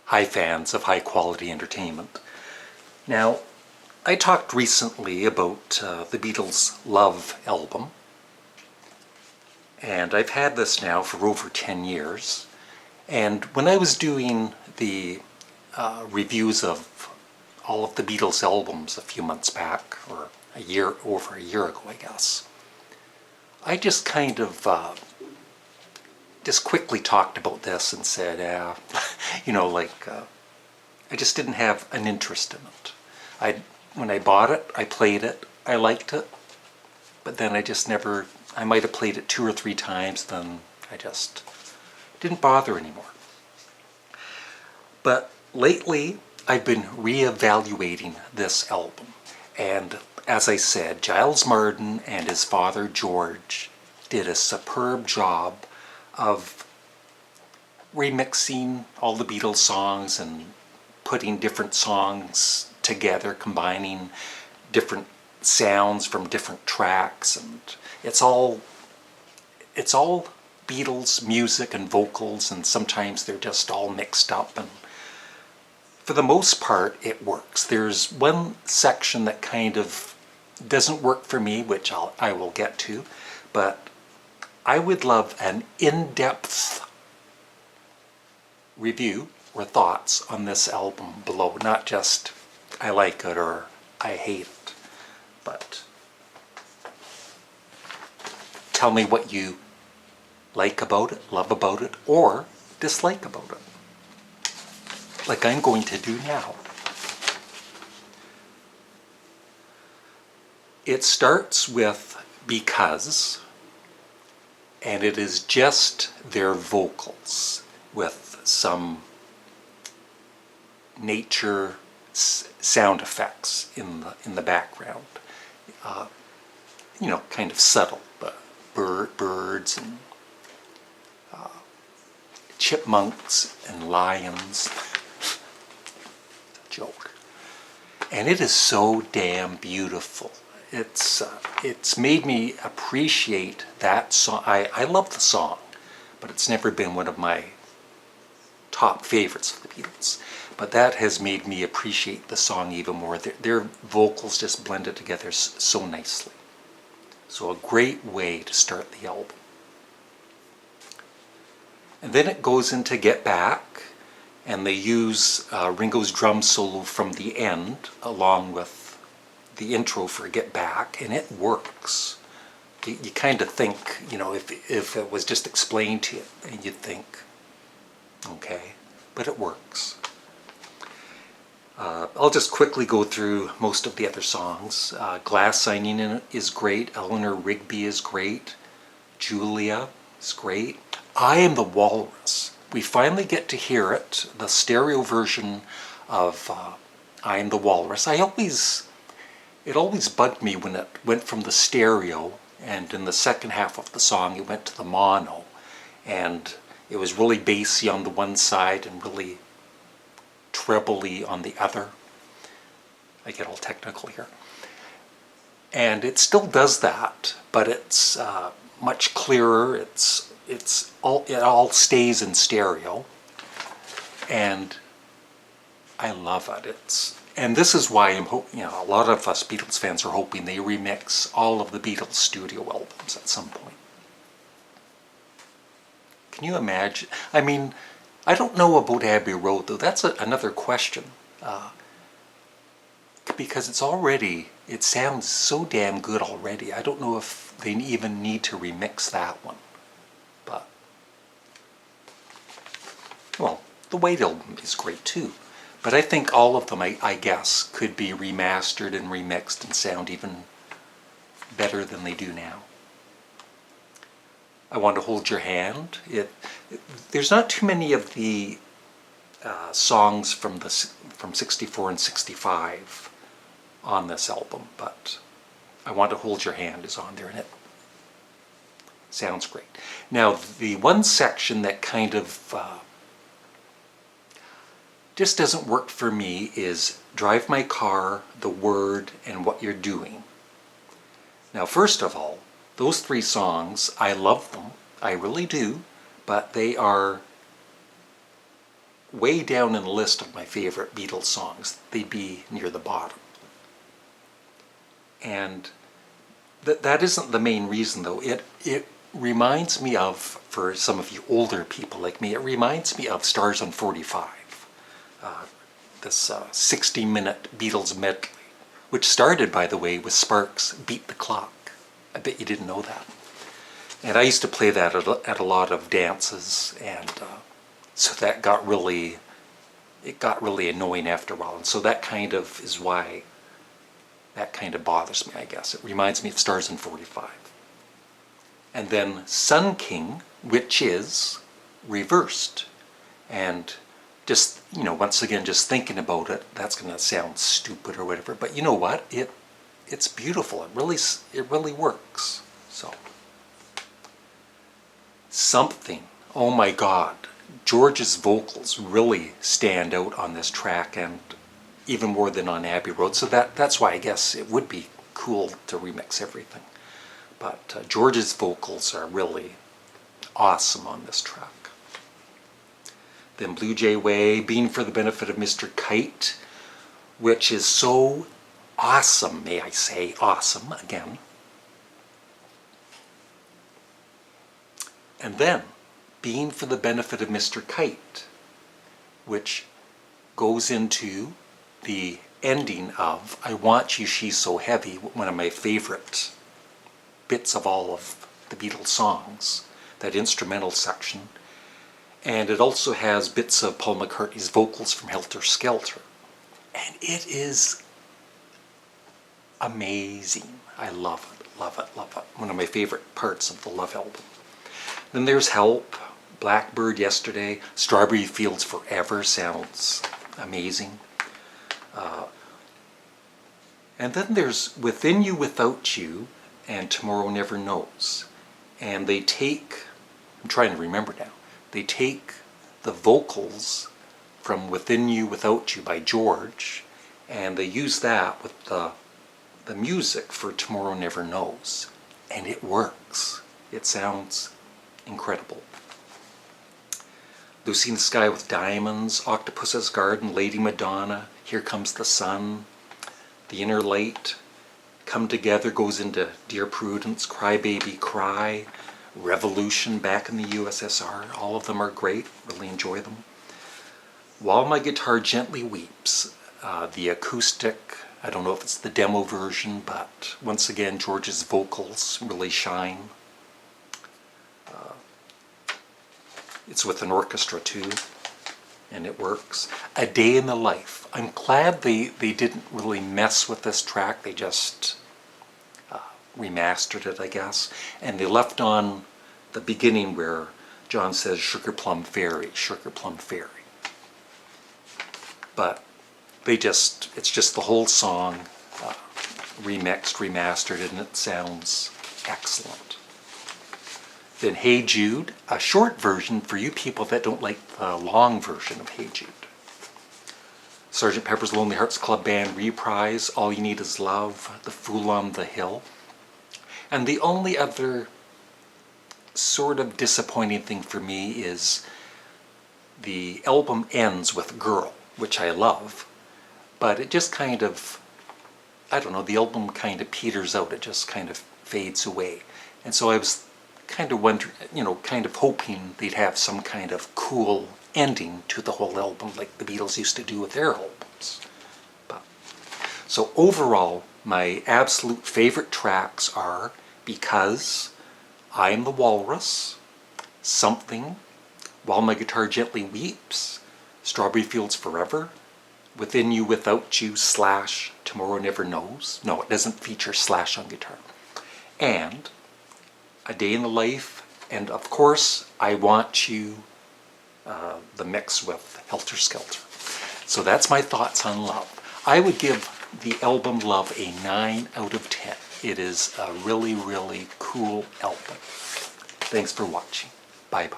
high fans of high quality entertainment. Now, I talked recently about the Beatles' Love album, and I've had this now for over 10 years. And when I was doing the reviews of all of the Beatles albums a few months back, or over a year ago, I guess, I just kind of just quickly talked about this and said, I just didn't have an interest in it. When I bought it, I played it, I liked it, but then I might have played it 2 or 3 times, then I just didn't bother anymore. But lately, I've been reevaluating this album, and as I said, Giles Martin and his father George did a superb job of remixing all the Beatles songs and putting different songs together, combining different sounds from different tracks, and it's all Beatles music and vocals, and sometimes they're just all mixed up, and for the most part it works. There's one section that kind of doesn't work for me, which I will get to, but I would love an in-depth review or thoughts on this album below, not just I like it or I hate it, but tell me what you like about it, love about it, or dislike about it, like I'm going to do now. It starts with Because, and it is just their vocals with some nature sound effects in the background. Kind of subtle, but birds and chipmunks and lions. Joke. And it is so damn beautiful. It's made me appreciate that song. I love the song, but it's never been one of my top favorites of the Beatles. But that has made me appreciate the song even more. Their vocals just blended together so nicely. So a great way to start the album. And then it goes into Get Back, and they use Ringo's drum solo from the end along with the intro for Get Back, and it works. You kind of think, if it was just explained to you, and you'd think, okay, but it works. I'll just quickly go through most of the other songs. Glass Signing In is great. Eleanor Rigby is great. Julia is great. I Am the Walrus. We finally get to hear it, the stereo version of I Am the Walrus. It always bugged me when it went from the stereo, and in the second half of the song it went to the mono, and it was really bassy on the one side and really trebly on the other. I get all technical here. And it still does that, but it's much clearer. It all stays in stereo, and I love it. And this is why I'm hoping, a lot of us Beatles fans are hoping they remix all of the Beatles studio albums at some point. Can you imagine? I mean, I don't know about Abbey Road, though. That's another question. Because it sounds so damn good already. I don't know if they even need to remix that one. But, well, the White Album is great too. But I think all of them, I guess, could be remastered and remixed and sound even better than they do now. I Want to Hold Your Hand. There's not too many of the songs from 64 and 65 on this album, but I Want to Hold Your Hand is on there, and it sounds great. Now, the one section that kind of just doesn't work for me is Drive My Car, The Word, and What You're Doing. Now, first of all, those 3 songs, I love them. I really do. But they are way down in the list of my favorite Beatles songs, they'd be near the bottom. And that isn't the main reason, though. It reminds me of, for some of you older people like me, it reminds me of Stars on 45, this 60-minute Beatles medley, which started, by the way, with Sparks' Beat the Clock. I bet you didn't know that. And I used to play that at a lot of dances, and so that got really annoying after a while. And so that kind of is why that kind of bothers me, I guess. It reminds me of Stars in 45. And then Sun King, which is reversed. And just, once again, just thinking about it, that's going to sound stupid or whatever, but you know what? It's beautiful. It really works. So, Something. Oh my God. George's vocals really stand out on this track, and even more than on Abbey Road. So that's why I guess it would be cool to remix everything. But George's vocals are really awesome on this track. Then Blue Jay Way, Being for the Benefit of Mr. Kite, which is so awesome, may I say, awesome again. And then Being for the Benefit of Mr. Kite, which goes into the ending of I Want You, She's So Heavy, one of my favorite bits of all of the Beatles songs, that instrumental section. And it also has bits of Paul McCartney's vocals from Helter Skelter. And it is amazing. I love it, love it, love it. One of my favorite parts of the Love album. Then there's Help, Blackbird, Yesterday, Strawberry Fields Forever sounds amazing. And then there's Within You, Without You, and Tomorrow Never Knows. And they take, I'm trying to remember now, they take the vocals from Within You, Without You by George, and they use that with the music for Tomorrow Never Knows. And it works. It sounds incredible. Lucy in the Sky with Diamonds, Octopus's Garden, Lady Madonna, Here Comes the Sun, The Inner Light, Come Together goes into Dear Prudence, Cry Baby Cry, Revolution, Back in the USSR. All of them are great. Really enjoy them. While My Guitar Gently Weeps, the acoustic, I don't know if it's the demo version, but once again, George's vocals really shine. It's with an orchestra too, and it works. A Day in the Life. I'm glad they didn't really mess with this track. They just remastered it, I guess. And they left on the beginning where John says, Sugar Plum Fairy, Sugar Plum Fairy. But it's just the whole song remixed, remastered, and it sounds excellent. Then Hey Jude, a short version for you people that don't like the long version of Hey Jude. Sgt. Pepper's Lonely Hearts Club Band reprise, All You Need Is Love, The Fool on the Hill. And the only other sort of disappointing thing for me is the album ends with Girl, which I love, but it just kind of, I don't know, the album kind of peters out. It just kind of fades away. And so I was kind of wondering, kind of hoping they'd have some kind of cool ending to the whole album like the Beatles used to do with their albums. So overall, my absolute favorite tracks are Because, I'm the Walrus, Something, While My Guitar Gently Weeps, Strawberry Fields Forever, Within You, Without You, / Tomorrow Never Knows. No, it doesn't feature / on guitar. And A Day in the Life, and of course, I Want You, the mix with Helter Skelter. So that's my thoughts on Love. I would give the album Love a 9 out of 10. It is a really, really cool album. Thanks for watching. Bye-bye.